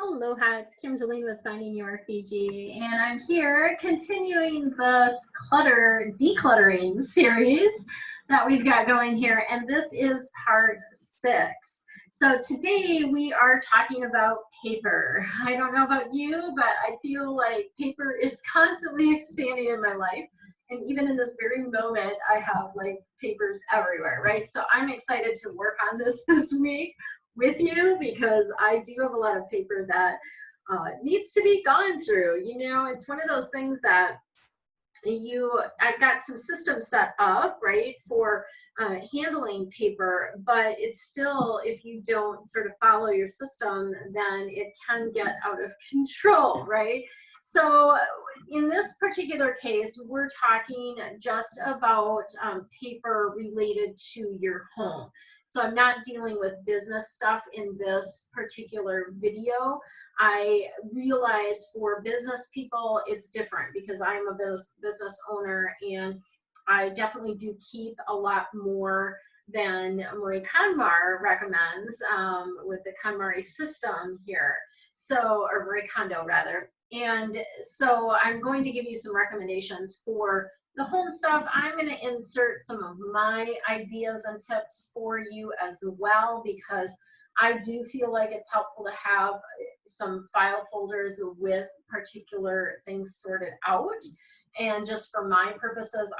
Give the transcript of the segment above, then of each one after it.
Aloha, it's Kim Jolene with Finding Your Fiji, and I'm here continuing the decluttering series that we've got going here, and this is part 6. So today we are talking about paper. I don't know about you, but I feel like paper is constantly expanding in my life, and even in this very moment, I have like papers everywhere, right? So I'm excited to work on this week with you because I do have a lot of paper that needs to be gone through. You know, it's one of those things that I've got some systems set up, right, for handling paper, but it's still, if you don't sort of follow your system, then it can get out of control, right? So in this particular case, we're talking just about paper related to your home. So I'm not dealing with business stuff in this particular video. I realize for business people, it's different because I'm a business owner, and I definitely do keep a lot more than Marie Kondo recommends with the KonMari system here. So, or Marie Kondo rather. And so I'm going to give you some recommendations for the home stuff. I'm going to insert some of my ideas and tips for you as well, because I do feel like it's helpful to have some file folders with particular things sorted out. And just for my purposes,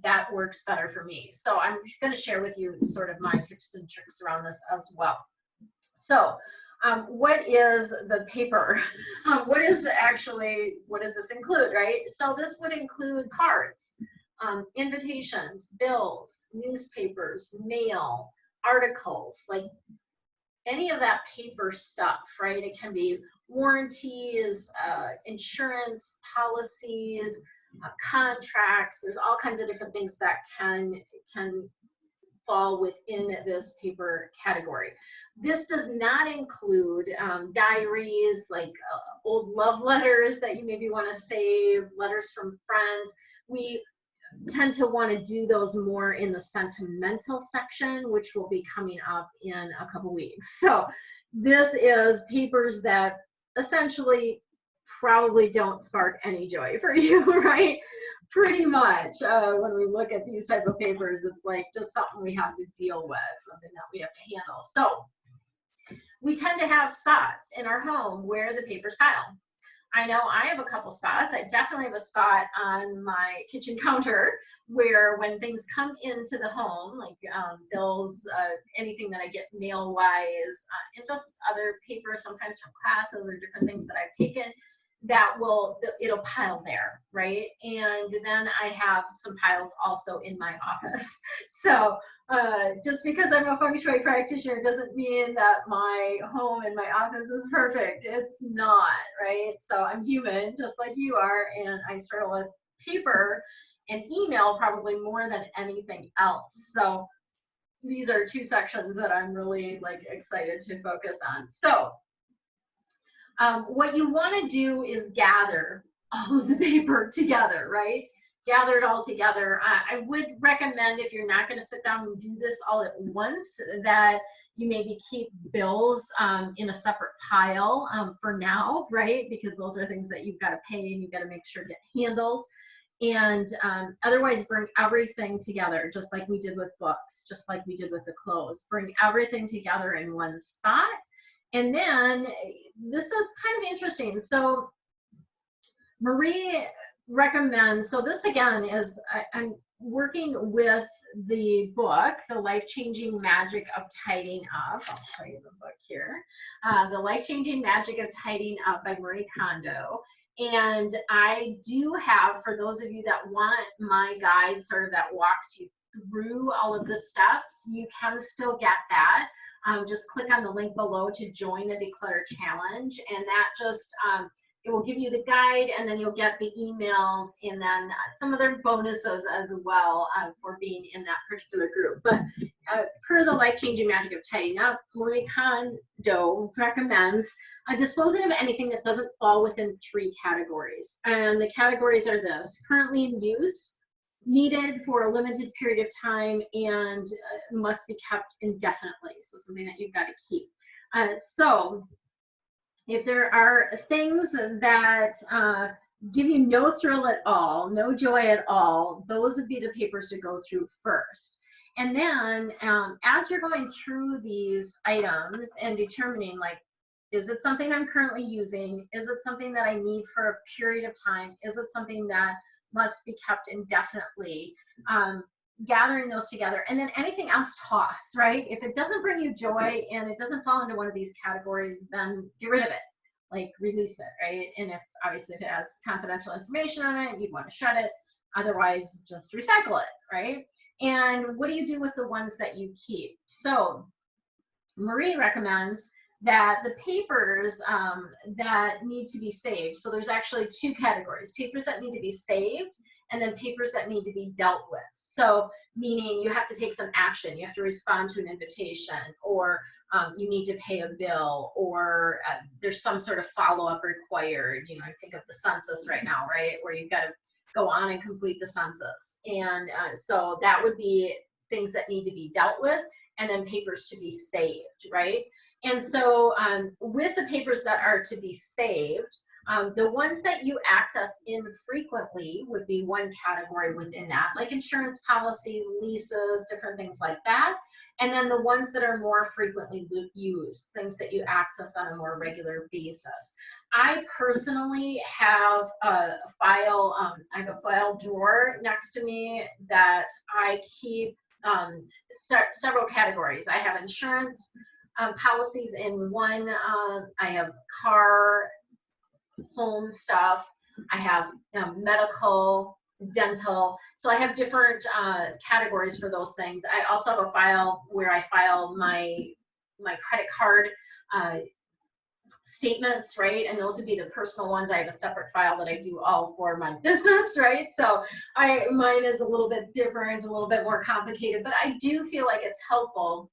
that works better for me. So I'm going to share with you sort of my tips and tricks around this as well. So what is the paper? What does this include, right? So this would include cards, invitations, bills, newspapers, mail, articles, like any of that paper stuff, right? It can be warranties, insurance policies, contracts. There's all kinds of different things that can fall within this paper category. This does not include diaries, like old love letters that you maybe want to save, letters from friends. We tend to want to do those more in the sentimental section, which will be coming up in a couple weeks. So this is papers that essentially probably don't spark any joy for you, right? Pretty much when we look at these type of papers, it's like just something we have to deal with, something that we have to handle. So we tend to have spots in our home where the papers pile. I know I have a couple spots. I definitely have a spot on my kitchen counter where when things come into the home, like bills, anything that I get mail-wise, and just other papers, sometimes from classes or different things that I've taken, it'll pile there, right? And then I have some piles also in my office. So just because I'm a Feng Shui practitioner doesn't mean that my home and my office is perfect. It's not, right? So I'm human, just like you are, and I struggle with paper and email probably more than anything else. So these are two sections that I'm really like excited to focus on. So what you want to do is gather all of the paper together, right? Gather it all together. I would recommend, if you're not going to sit down and do this all at once, that you maybe keep bills in a separate pile for now, right? Because those are things that you've got to pay and you've got to make sure get handled. And otherwise, bring everything together, just like we did with books, just like we did with the clothes. Bring everything together in one spot. And then this is kind of interesting. So Marie recommends, so this again is, I'm working with the book, The Life-Changing Magic of Tidying Up. I'll show you the book here. The Life-Changing Magic of Tidying Up by Marie Kondo. And I do have, for those of you that want my guide sort of that walks you through all of the steps, you can still get that. Just click on the link below to join the Declutter Challenge, and that just, it will give you the guide, and then you'll get the emails, and then some other bonuses as well for being in that particular group. But per the Life-Changing Magic of Tidying Up, Marie Kondo recommends disposing of anything that doesn't fall within 3 categories. And the categories are this: currently in use, needed for a limited period of time, and must be kept indefinitely. So something that you've got to keep. So If there are things that give you no thrill at all, no joy at all, those would be the papers to go through first. And then as you're going through these items and determining, like, is it something I'm currently using? Is it something that I need for a period of time? Is it something that must be kept indefinitely? Gathering those together, and then anything else toss, right? If it doesn't bring you joy and it doesn't fall into one of these categories, then get rid of it, like release it, right? And if obviously if it has confidential information on it, you'd want to shut it. Otherwise, just recycle it, right? And what do you do with the ones that you keep? So Marie recommends that the papers that need to be saved, so there's actually two categories: papers that need to be saved and then papers that need to be dealt with. So meaning you have to take some action, you have to respond to an invitation, or you need to pay a bill, or there's some sort of follow-up required. You know, I think of the census right now, right, where you've got to go on and complete the census. And so that would be things that need to be dealt with, and then papers to be saved, right? And so with the papers that are to be saved, the ones that you access infrequently would be one category within that, like insurance policies, leases, different things like that. And then the ones that are more frequently used, things that you access on a more regular basis. I personally have a file, I have a file drawer next to me that I keep several categories. I have insurance policies in one, I have car, home stuff, I have medical, dental, so I have different categories for those things. I also have a file where I file my credit card statements, right? And those would be the personal ones. I have a separate file that I do all for my business, right? So mine is a little bit different, a little bit more complicated, but I do feel like it's helpful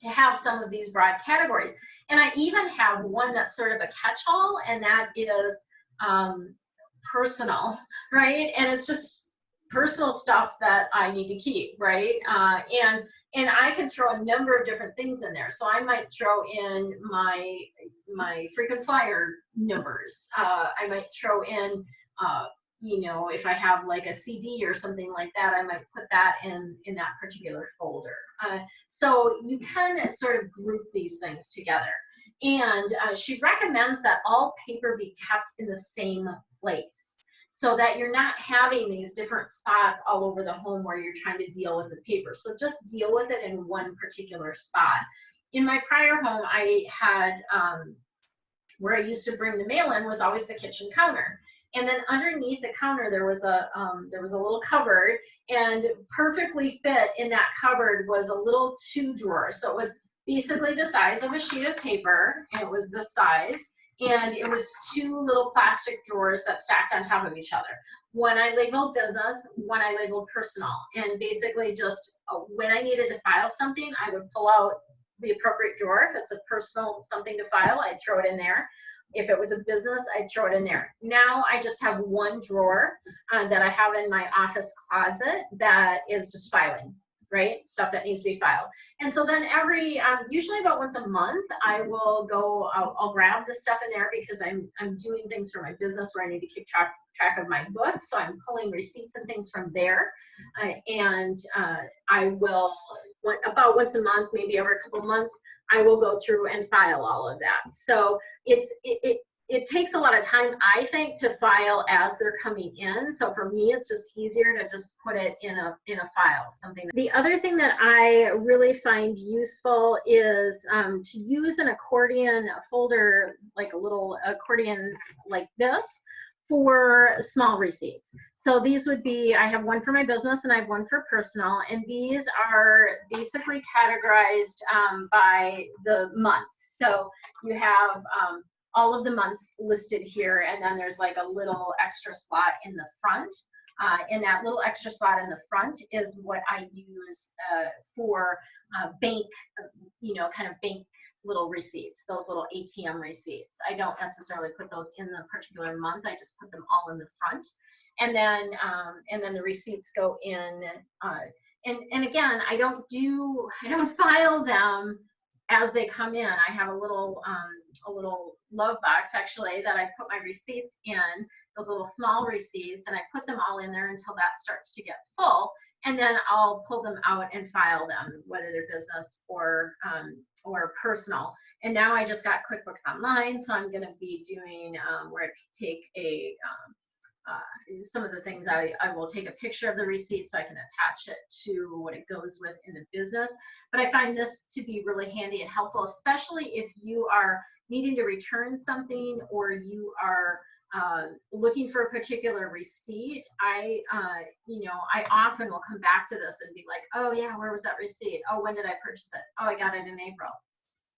to have some of these broad categories. And I even have one that's sort of a catch-all, and that is personal, right? And it's just personal stuff that I need to keep, right? And I can throw a number of different things in there. So I might throw in my frequent flyer numbers. I might throw in you know, if I have like a CD or something like that, I might put that in that particular folder. So you can sort of group these things together. And she recommends that all paper be kept in the same place, so that you're not having these different spots all over the home where you're trying to deal with the paper. So just deal with it in one particular spot. In my prior home, I had, where I used to bring the mail in was always the kitchen counter. And then underneath the counter, there was a little cupboard, and perfectly fit in that cupboard was a little 2 drawer. So it was basically the size of a sheet of paper, and it was this size, and it was 2 little plastic drawers that stacked on top of each other. One I labeled business, one I labeled personal, and basically just when I needed to file something, I would pull out the appropriate drawer. If it's a personal something to file, I'd throw it in there. If it was a business, I'd throw it in there. Now I just have one drawer that I have in my office closet that is just filing, right? Stuff that needs to be filed. And so then usually about once a month, I will go, I'll grab the stuff in there, because I'm doing things for my business where I need to keep track of my books. So I'm pulling receipts and things from there. I will, about once a month, maybe every couple of months, I will go through and file all of that. So it takes a lot of time, I think, to file as they're coming in. So for me, it's just easier to just put it in a file, something. The other thing that I really find useful is to use an accordion folder, like a little accordion like this, for small receipts. So these would be, I have one for my business and I have one for personal, and these are basically categorized by the month. So you have all of the months listed here, and then there's like a little extra slot in the front. And that little extra slot in the front is what I use for bank, you know, kind of bank little receipts, those little ATM receipts. I don't necessarily put those in the particular month. I just put them all in the front. And then the receipts go in. And again, I don't file them as they come in. I have a little a little love box actually that I put my receipts in, those little small receipts, and I put them all in there until that starts to get full. And then I'll pull them out and file them, whether they're business or personal. And now I just got QuickBooks Online, so I'm going to be doing where I take a some of the things I will take a picture of the receipt so I can attach it to what it goes with in the business. But I find this to be really handy and helpful, especially if you are needing to return something or you are looking for a particular receipt. I often will come back to this and be like, oh yeah, where was that receipt? Oh, when did I purchase it? Oh, I got it in April.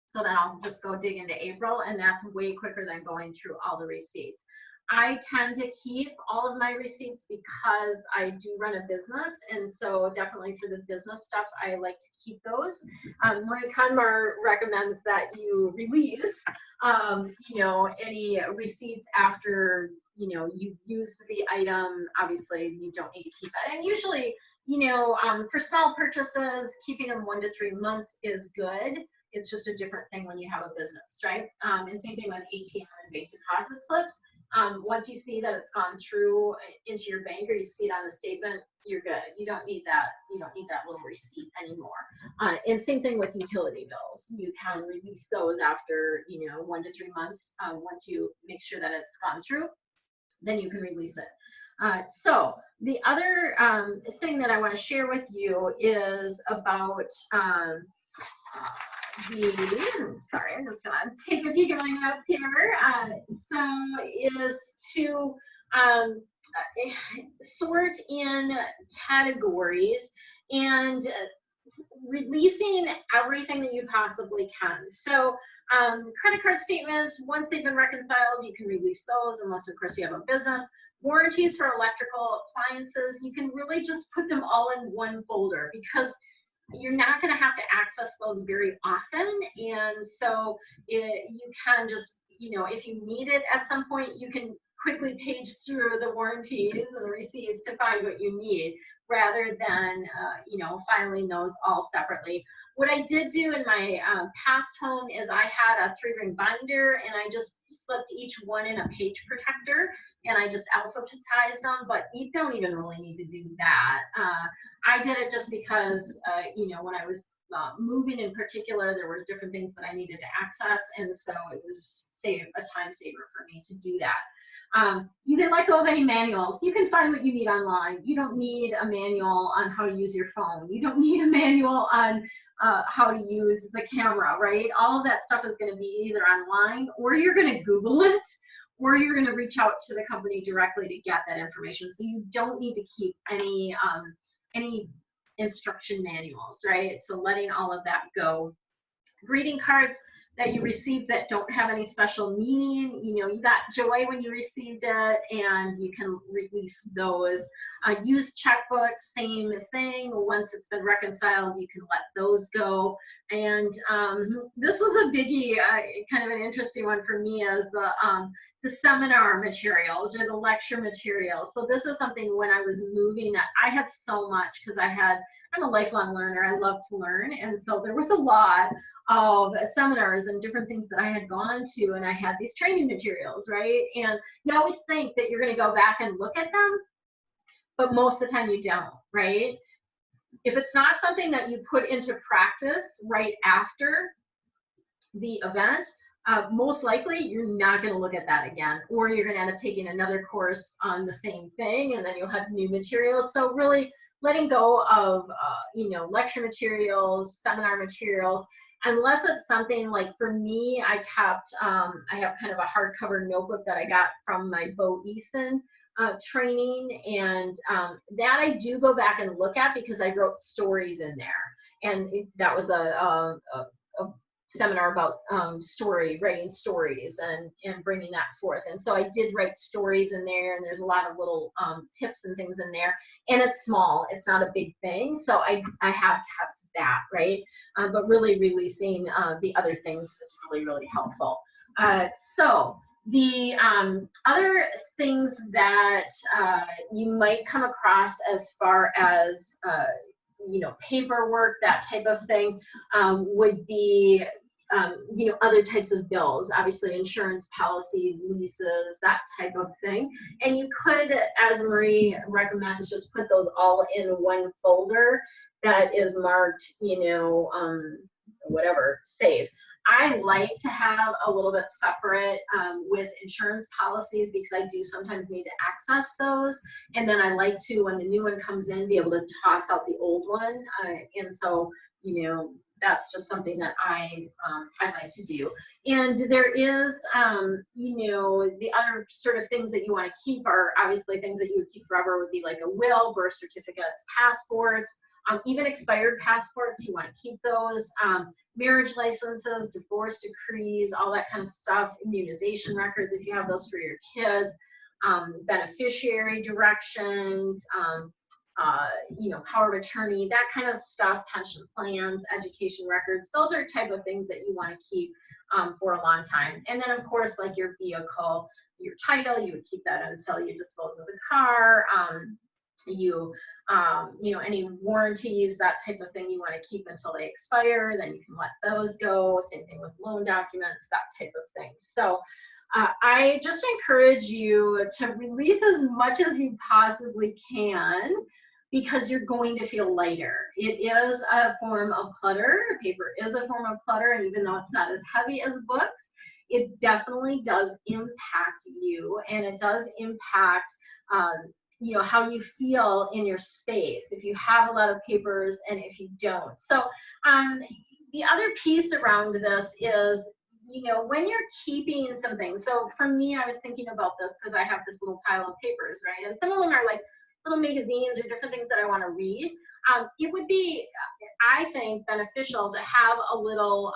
So then I'll just go dig into April, and that's way quicker than going through all the receipts. I tend to keep all of my receipts because I do run a business, and so definitely for the business stuff, I like to keep those. Marie Konmar recommends that you release, any receipts after, you've used the item. Obviously, you don't need to keep it. And usually, for small purchases, keeping them 1 to 3 months is good. It's just a different thing when you have a business, right? And same thing with ATM and bank deposit slips. Once you see that it's gone through into your bank, or you see it on the statement, you're good. You don't need that. You don't need that little receipt anymore. And same thing with utility bills. You can release those after 1 to 3 months. Once you make sure that it's gone through, then you can release it. So the other thing that I want to share with you is about sorry, I'm just gonna take a peek at my notes here. Is to sort in categories and releasing everything that you possibly can. So credit card statements, once they've been reconciled, you can release those, unless of course you have a business. Warranties for electrical appliances, you can really just put them all in one folder, because you're not going to have to access those very often. And so you can just, if you need it at some point, you can quickly page through the warranties and the receipts to find what you need, rather than, filing those all separately. What I did do in my past home is I had a 3-ring binder, and I just slipped each one in a page protector, and I just alphabetized them, but you don't even really need to do that. I did it just because, when I was moving in particular, there were different things that I needed to access, and so it was a time saver for me to do that. You can let go of any manuals. You can find what you need online. You don't need a manual on how to use your phone. You don't need a manual on how to use the camera, right? All of that stuff is going to be either online, or you're going to Google it, or you're going to reach out to the company directly to get that information. So you don't need to keep any instruction manuals, right? So letting all of that go. Greeting cards that you received that don't have any special meaning, you got joy when you received it, and you can release those. Used checkbooks, same thing. Once it's been reconciled, you can let those go. And this was a biggie, kind of an interesting one for me, is the seminar materials or the lecture materials. So this is something when I was moving that I had so much, because I'm a lifelong learner. I love to learn. And so there was a lot of seminars and different things that I had gone to, and I had these training materials, right? And you always think that you're going to go back and look at them, but most of the time you don't, right? If it's not something that you put into practice right after the event, most likely you're not going to look at that again, or you're going to end up taking another course on the same thing, and then you'll have new materials. So really letting go of lecture materials, seminar materials, unless it's something like, for me, I have kind of a hardcover notebook that I got from my Bo Easton training, and that I do go back and look at, because I wrote stories in there, and that was a seminar about writing stories and bringing that forth. And so I did write stories in there, and there's a lot of little tips and things in there, and it's small, it's not a big thing, so I have kept that, right? But really releasing the other things is really, really helpful. So the other things that you might come across as far as paperwork, that type of thing, would be you know, other types of bills, obviously insurance policies, leases, that type of thing. And you could, as Marie recommends, just put those all in one folder that is marked, you know, whatever, save. I like to have a little bit separate with insurance policies because I do sometimes need to access those. And then I like to, when the new one comes in, be able to toss out the old one. And so, you know, that's just something that I like to do. And there is, you know, the other sort of things that you want to keep are obviously things that you would keep forever would be like a will, birth certificates, passports, even expired passports, you want to keep those. Marriage licenses, divorce decrees, all that kind of stuff, immunization records if you have those for your kids, beneficiary directions, you know, power of attorney, that kind of stuff, pension plans, education records, those are type of things that you want to keep for a long time. And then of course, like your vehicle, your title, you would keep that until you dispose of the car. You know, any warranties, that type of thing, you want to keep until they expire, then you can let those go. Same thing with loan documents, that type of thing. So I just encourage you to release as much as you possibly can because you're going to feel lighter. It is a form of clutter. Paper is a form of clutter, and even though it's not as heavy as books, it definitely does impact you, and it does impact you know, how you feel in your space if you have a lot of papers and if you don't. So the other piece around this is, you know, when you're keeping something. So for me, I was thinking about this because I have this little pile of papers, right? And some of them are like little magazines or different things that I want to read. It would be, I think, beneficial to have a little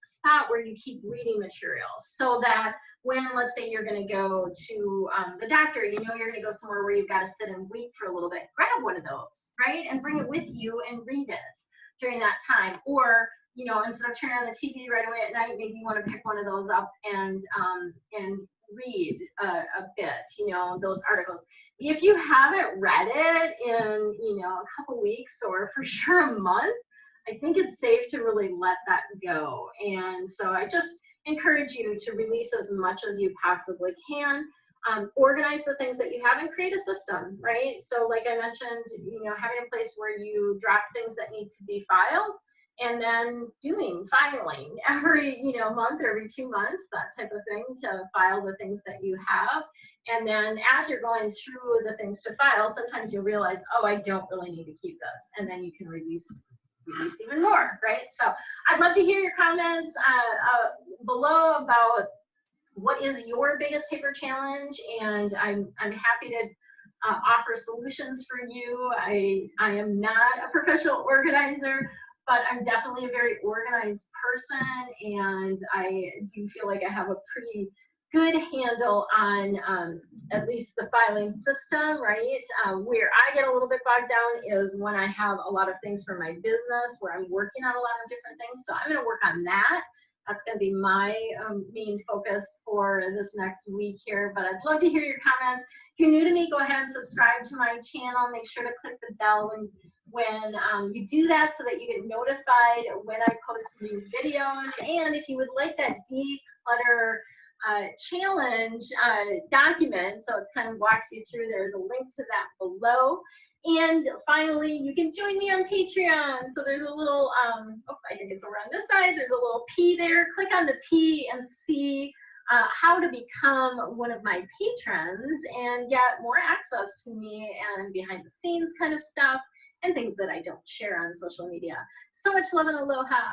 spot where you keep reading materials so that when, let's say, you're going to go to the doctor, you know you're going to go somewhere where you've got to sit and wait for a little bit, grab one of those, right? And bring it with you and read it during that time. Or, you know, instead of turning on the TV right away at night, maybe you want to pick one of those up and read a bit, you know, those articles. If you haven't read it in, you know, a couple weeks or for sure a month, I think it's safe to really let that go. And so I just encourage you to release as much as you possibly can. Organize the things that you have and create a system, right? So like I mentioned, you know, having a place where you drop things that need to be filed and then filing every, you know, month or every 2 months, that type of thing, to file the things that you have. And then as you're going through the things to file, sometimes you'll realize, oh, I don't really need to keep this. And then you can release even more, right? So I'd love to hear your comments below about what is your biggest paper challenge, and I'm happy to offer solutions for you. I am not a professional organizer, but I'm definitely a very organized person, and I do feel like I have a pretty good handle on at least the filing system, right? Where I get a little bit bogged down is when I have a lot of things for my business where I'm working on a lot of different things. So I'm going to work on that. That's going to be my main focus for this next week here. But I'd love to hear your comments. If you're new to me, go ahead and subscribe to my channel. Make sure to click the bell when you do that so that you get notified when I post new videos. And if you would like that declutter challenge document, so it's kind of walks you through, there's a link to that below. And finally, you can join me on Patreon. So there's a little, I think it's over on this side, there's a little P there. Click on the P and see how to become one of my patrons and get more access to me and behind the scenes kind of stuff and things that I don't share on social media. So much love and aloha.